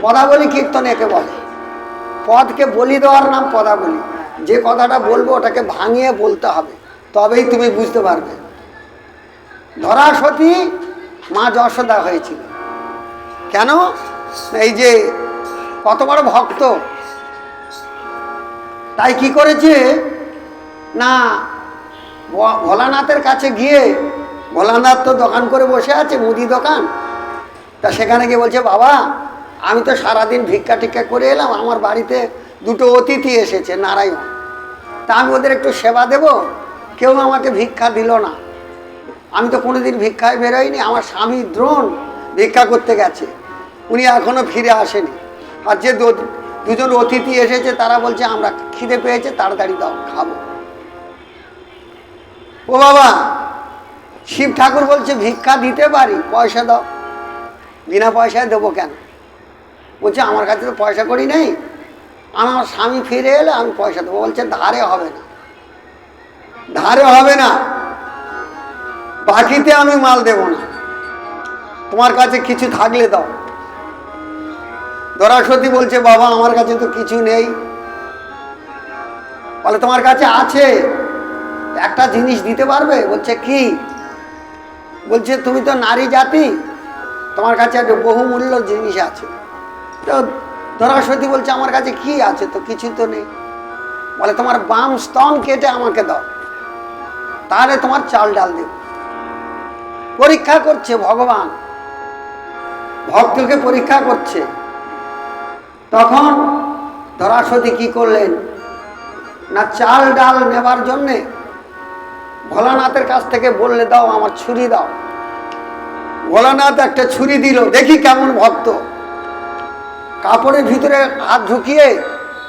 পদাবলী কীর্তন একে বলে। পদকে বলি দেওয়ার নাম পদাবলী। যে কথাটা বলবো ওটাকে ভাঙিয়ে বলতে হবে, তবেই তুমি বুঝতে পারবে। ধরাসতী মা যশোদা হয়েছিল কেন? এই যে কত বড় ভক্ত, তাই কি করেছে না, ভোলানাথের কাছে গিয়ে, ভোলানাথ তো দোকান করে বসে আছে, মুদি দোকান, তা সেখানে গিয়ে বলছে, বাবা আমি তো সারাদিন ভিক্ষা টিক্ষা করে এলাম, আমার বাড়িতে দুটো অতিথি এসেছে নারায়ণ, তা আমি ওদের একটু সেবা দেব, কেউ আমাকে ভিক্ষা দিল না, আমি তো কোনোদিন ভিক্ষায় বেরোইনি, আমার স্বামী দ্রোণ ভিক্ষা করতে গেছে, উনি এখনো ফিরে আসেনি, আর যে দুজন অতিথি এসেছে তারা বলছে আমরা খিদে পেয়েছে, তাড়াতাড়ি দাও খাবো। ও বাবা, শিব ঠাকুর বলছে ভিক্ষা দিতে পারি, পয়সা দাও। বিনা পয়সায় দেবো কেন? বলছে আমার কাছে তো পয়সা করি নেই, আমার স্বামী ফিরে এলে আমি পয়সা দেবো। বলছে ধারে হবে না, ধারে হবে না, বাকিতে আমি মাল দেব না, তোমার কাছে কিছু থাকলে দাও। ধরাসতী বলছে বাবা আমার কাছে তো কিছু নেই। বলে তোমার কাছে আছে, একটা জিনিস দিতে পারবে? বলছে কি? বলছে তুমি তো নারী জাতি, তোমার কাছে একটা বহুমূল্য জিনিস আছে। তো ধরাসতী বলছে আমার কাছে কি আছে? তো কিছু তো নেই। বলে তোমার বাম স্তন কেটে আমাকে দাও, তাহলে তোমার চাল ডাল দেব। পরীক্ষা করছে ভগবান, ভক্তকে পরীক্ষা করছে। তখন ধরাসতী কি করলেন না, চাল ডাল নেবার জন্যে ভোলানাথের কাছ থেকে বললে দাও আমার ছুরি দাও। ভোলানাথ একটা ছুরি দিল, দেখি কেমন ভক্ত, কাপড়ের ভিতরে হাত ঢুকিয়ে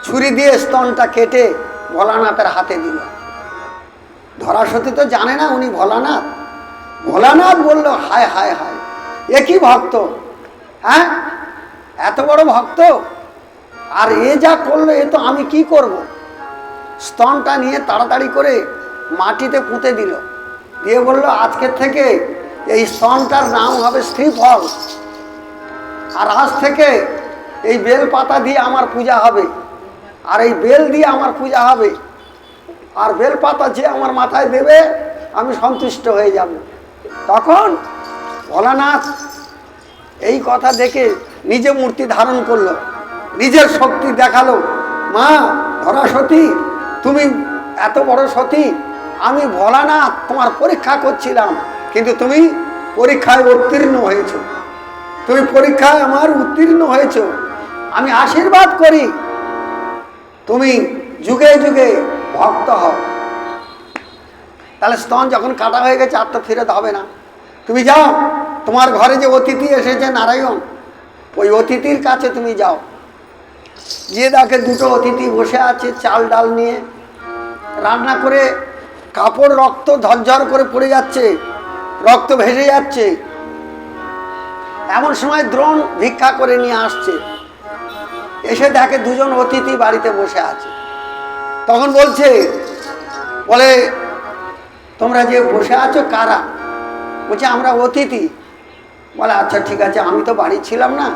ছুরি দিয়ে স্তনটা কেটে ভোলানাথের হাতে দিল। ধরাসতী তো জানে না উনি ভোলানাথ। ভোলানাথ বলল হায় হায় হায়, এ কি ভক্ত, হ্যাঁ এত বড় ভক্ত, আর এ যা করলো, এ তো আমি কি করব। স্তনটা নিয়ে তাড়াতাড়ি করে মাটিতে পুঁতে দিল, দিয়ে বলল আজকের থেকে এই স্তনটার নাম হবে শ্রীফল, আর আজ থেকে এই বেল পাতা দিয়ে আমার পূজা হবে, আর এই বেল দিয়ে আমার পূজা হবে, আর বেল পাতা যে আমার মাথায় দেবে আমি সন্তুষ্ট হয়ে যাব। তখন ভোলানাথ এই কথা দেখে নিজে মূর্তি ধারণ করলো, নিজের শক্তি দেখালো। মা ধরাসতী, তুমি এত বড় সতী, আমি ভোলানাথ তোমার পরীক্ষা করছিলাম, কিন্তু তুমি পরীক্ষায় উত্তীর্ণ হয়েছ, তুমি পরীক্ষায় আমার উত্তীর্ণ হয়েছ, আমি আশীর্বাদ করি তুমি যুগে যুগে ভক্ত হও। তাহলে স্তন যখন কাটা হয়ে গেছে আর তো ফেরত হবে না, তুমি যাও, তোমার ঘরে যে অতিথি এসেছে নারায়ণ, ওই অতিথির কাছে তুমি যাও, গিয়ে দেখে দুটো অতিথি বসে আছে চাল ডাল নিয়ে, রান্না করে কাপড় রক্ত ঝরঝর করে পড়ে যাচ্ছে, রক্ত ভেসে যাচ্ছে। এমন সময় দ্রোণ ভিক্ষা করে নিয়ে আসছে, এসে দেখে দুজন অতিথি বাড়িতে বসে আছে। তখন বলছে, বলে তোমরা যে বসে আছো কারা? বলছে আমরা অতিথি। বলে আচ্ছা ঠিক আছে, আমি তো বাড়ি ছিলাম না,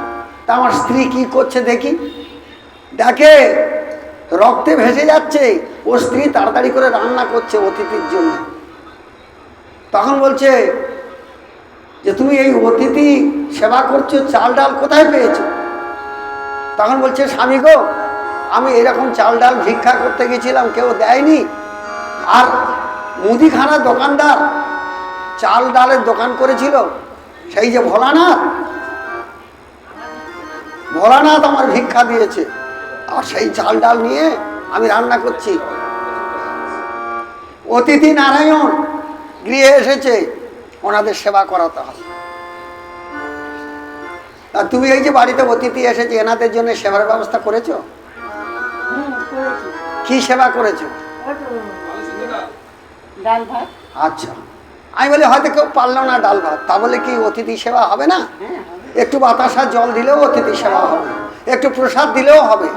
তা আমার স্ত্রী কি করছে দেখি। দেখে রক্তে ভেসে যাচ্ছে, ও স্ত্রী তাড়াতাড়ি করে রান্না করছে অতিথির জন্য। তখন বলছে যে তুমি এই অতিথি সেবা করছো, চাল ডাল কোথায় পেয়েছো? তখন বলছে স্বামী গো, আমি এরকম চাল ডাল ভিক্ষা করতে গেছিলাম, কেউ দেয়নি, আর মুদিখানা দোকানদার চাল ডালের দোকান করেছিল, সেই যে ভোলানাথ, ভোলানাথ আমার ভিক্ষা দিয়েছে, আর সেই চাল ডাল নিয়ে আমি রান্না করছি। অতিথি নারায়ণ গৃহে এসেছে, ওনাদের সেবা করাতে হবে। আর তুমি এই যে বাড়িতে অতিথি এসেছে, এনাদের জন্য সেবার ব্যবস্থা করেছো? কি সেবা করেছো? ডাল ভাত। আচ্ছা, আমি বলি হয়তো কেউ পারলো না ডাল ভাত, তা বলে কি অতিথি সেবা হবে না? একটু বাতাসা জল দিলেও অতিথি সেবা হবে, একটু প্রসাদ দিলেও হবে।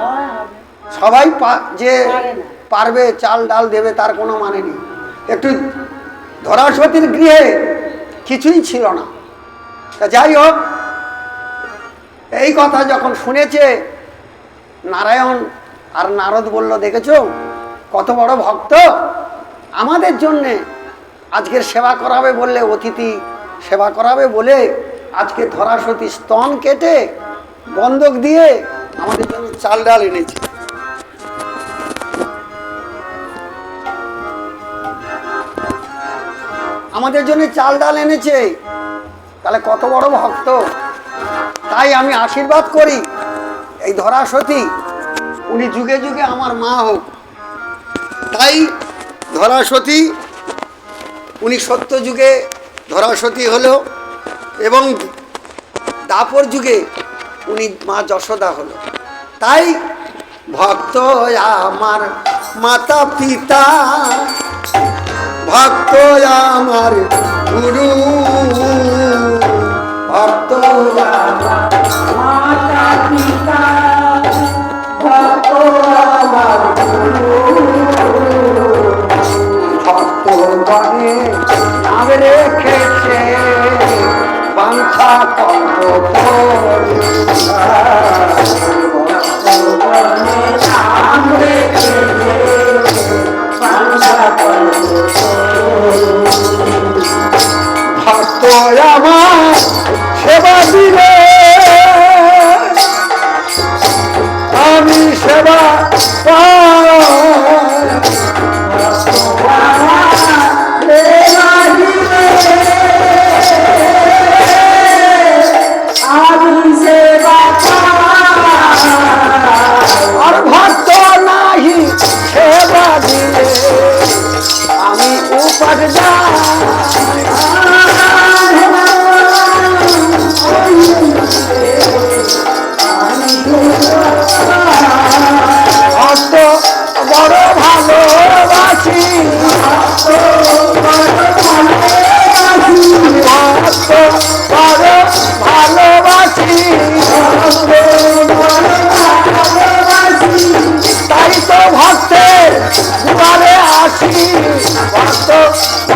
সবাই যে পারবে চাল ডাল দেবে তার কোনো মানে নেই। একটু ধরাসতীর গৃহে কিছুই ছিল না, তা যাই হোক এই কথা যখন শুনেছে নারায়ণ আর নারদ বলল, দেখেছো কত বড় ভক্ত, আমাদের জন্যে আজকের সেবা করাবে বললে, অতিথি সেবা করাবে বলে আজকে ধরাসতী স্তন কেটে বন্ধক দিয়ে আমাদের জন্য চাল ডাল এনেছে। আমাদের জন্য চাল ডাল এনেছে, তাহলে কত বড় ভক্ত। তাই আমি আশীর্বাদ করি এই ধরাসতী উনি যুগে যুগে আমার মা হোক। তাই ধরাসতী উনি সত্য যুগে ধরাসতী হলো এবং দাপর যুগে উনি মা যশোদা হলো। তাই ভক্ত আমার মাতা পিতা, ভক্ত আমার গুরু, ভক্ত মাতা পিতা, ভক্ত আমার গুরু, ভক্ত গণে নাম রেখেছে বাঞ্ছা কল্প ভক্ত আমার সেবা দিলে আমি সেবা আর ভক্ত নাহি সেবা দিলে আমি উপাস ভক্ত বড় ভালোবাসি, ভক্ত বড় ভালোবাসি, তাই তো ভক্তের দুয়ারে আসি, ভক্ত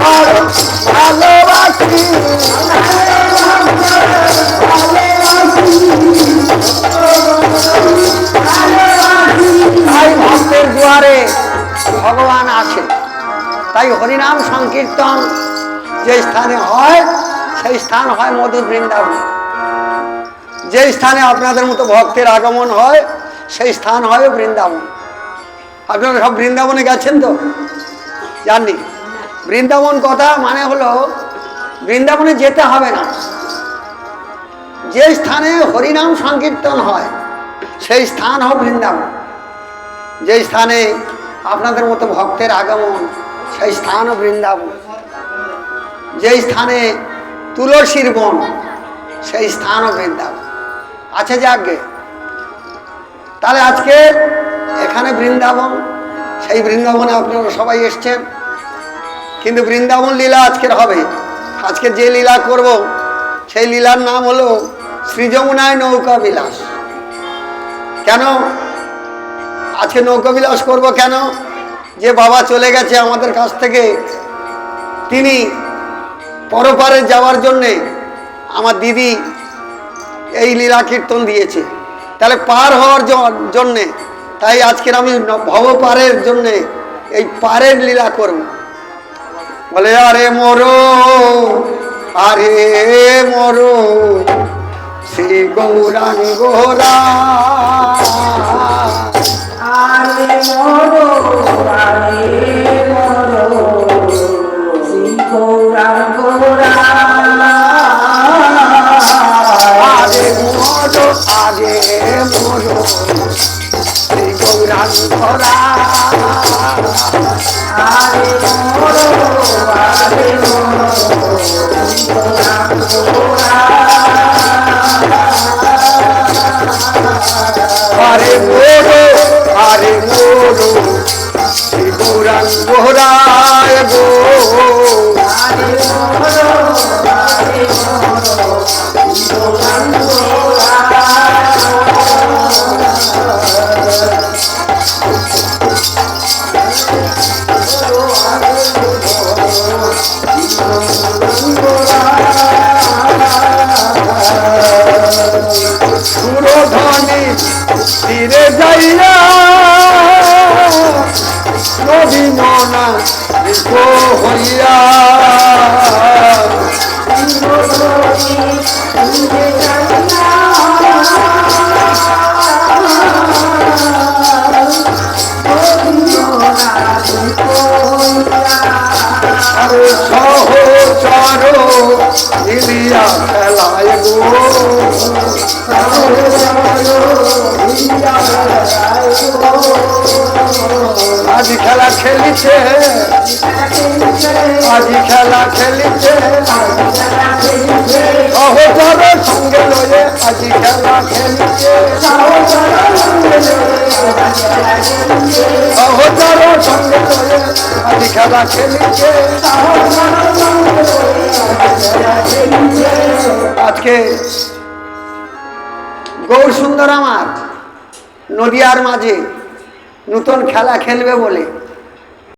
বড় ভালোবাসি। তাই ভক্তের দুয়ারে ভগবান আসে। তাই হরিনাম সংকীর্তন যে স্থানে হয় সেই স্থান হয় মধুর বৃন্দাবন। যে স্থানে আপনাদের মতো ভক্তের আগমন হয় সেই স্থান হয় বৃন্দাবন। আপনারা সব বৃন্দাবনে গেছেন তো? জাননি। বৃন্দাবন কথা মানে হলো বৃন্দাবনে যেতে হবে না, যে স্থানে হরিনাম সংকীর্তন হয় সেই স্থান হোক বৃন্দাবন। যে স্থানে আপনাদের মতো ভক্তের আগমন সেই স্থানও বৃন্দাবন। যে স্থানে তুলসীর বন সেই স্থানও বৃন্দাবন। আছে যাকে তাহলে আজকে এখানে বৃন্দাবন, সেই বৃন্দাবনে আপনারা সবাই এসছেন। কিন্তু বৃন্দাবন লীলা আজকের হবে। আজকে যে লীলা করব সেই লীলার নাম হলো শ্রীযমুনায় নৌকা বিলাস। কেন আজকে নৌকা বিলাস করব? কেন? যে বাবা চলে গেছে আমাদের কাছ থেকে, তিনি পরপারে যাওয়ার জন্যে আমার দিদি এই লীলা কীর্তন দিয়েছে। তাহলে পার হওয়ার জন্যে, তাই আজকের আমি ভবপারের জন্যে এই পারের লীলা করব। বলে আরে মরো, আরে মরো শ্রী গৌরাঙ্গ রাম, আরে মরো, আরে মরো শ্রী গৌরাঙ্গ রাম, আরে মরো, আরে মরো শ্রী গৌরাঙ্গ রাম, আরে মরো, আরে মরো শ্রী গৌরাঙ্গ রাম, আরে মোরো, আরে মোরো শ্রী গৌরাঙ্গ রায় গো, আরে মোরো, আরে মোরো শ্রী গৌরাঙ্গ রায়। তীরে যাইয়া নদী মনা হইয়া আরে সহচর ইলিয়া খেলায় গো আজ খেলা খেলিছে আজ খেলা খেলিছে সহচর সঙ্গে লয়ে আজ খেলা খেলিছে সহচর সঙ্গে লয়ে আজ খেলা খেলিছে আজকে গৌর সুন্দর আমার নদিয়ার মাঝে নতুন খেলা খেলবে বলে